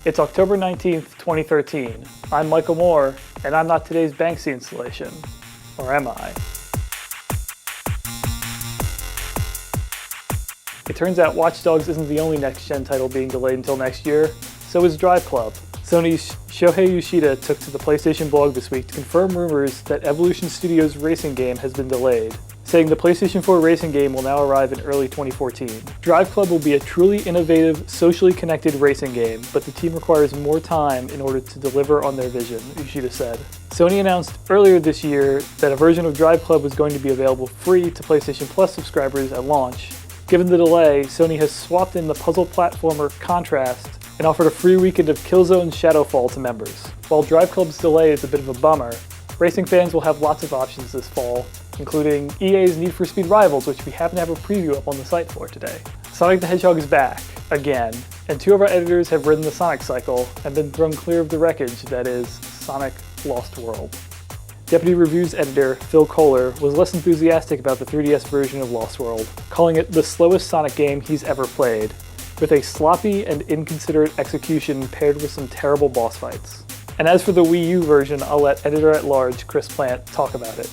It's October 19th, 2013. I'm Michael Moore, and I'm not today's Banksy installation. Or am I? It turns out Watch Dogs isn't the only next-gen title being delayed until next year, so is DriveClub. Sony's Shohei Yoshida took to the PlayStation blog this week to confirm rumors that Evolution Studios' racing game has been delayed, saying the PlayStation 4 racing game will now arrive in early 2014. DriveClub will be a truly innovative, socially connected racing game, but the team requires more time in order to deliver on their vision, Yoshida said. Sony announced earlier this year that a version of DriveClub was going to be available free to PlayStation Plus subscribers at launch. Given the delay, Sony has swapped in the puzzle platformer Contrast and offered a free weekend of Killzone Shadowfall to members. While DriveClub's delay is a bit of a bummer, racing fans will have lots of options this fall, including EA's Need for Speed Rivals, which we happen to have a preview up on the site for today. Sonic the Hedgehog is back, again, and two of our editors have ridden the Sonic cycle and been thrown clear of the wreckage that is Sonic Lost World. Deputy Reviews editor Phil Kohler was less enthusiastic about the 3DS version of Lost World, calling it the slowest Sonic game he's ever played, with a sloppy and inconsiderate execution paired with some terrible boss fights. And as for the Wii U version, I'll let editor-at-large Chris Plant talk about it.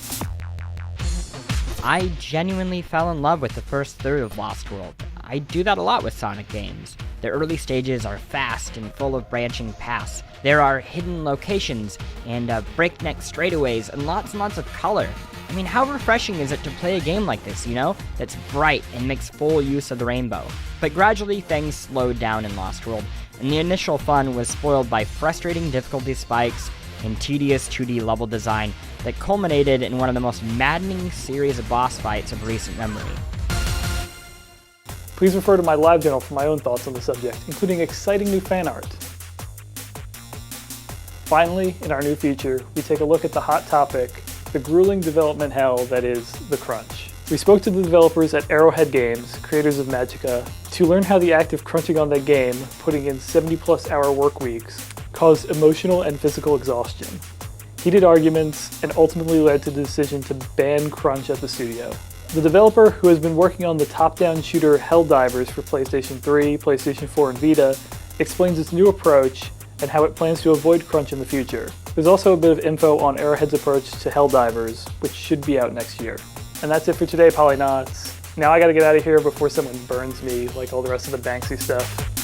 I genuinely fell in love with the first third of Lost World. I do that a lot with Sonic games. The early stages are fast and full of branching paths. There are hidden locations and breakneck straightaways and lots of color. I mean, how refreshing is it to play a game like this, you know? That's bright and makes full use of the rainbow. But gradually things slowed down in Lost World, and the initial fun was spoiled by frustrating difficulty spikes and tedious 2D level design that culminated in one of the most maddening series of boss fights of recent memory. Please refer to my live journal for my own thoughts on the subject, including exciting new fan art. Finally, in our new feature, we take a look at the hot topic, the grueling development hell that is the crunch. We spoke to the developers at Arrowhead Games, creators of Magicka, to learn how the act of crunching on that game, putting in 70+ hour work weeks, caused emotional and physical exhaustion. Heated arguments, and ultimately led to the decision to ban crunch at the studio. The developer, who has been working on the top-down shooter Helldivers for PlayStation 3, PlayStation 4, and Vita, explains its new approach and how it plans to avoid crunch in the future. There's also a bit of info on Arrowhead's approach to Helldivers, which should be out next year. And that's it for today, Polynauts. Now I gotta get out of here before someone burns me like all the rest of the Banksy stuff.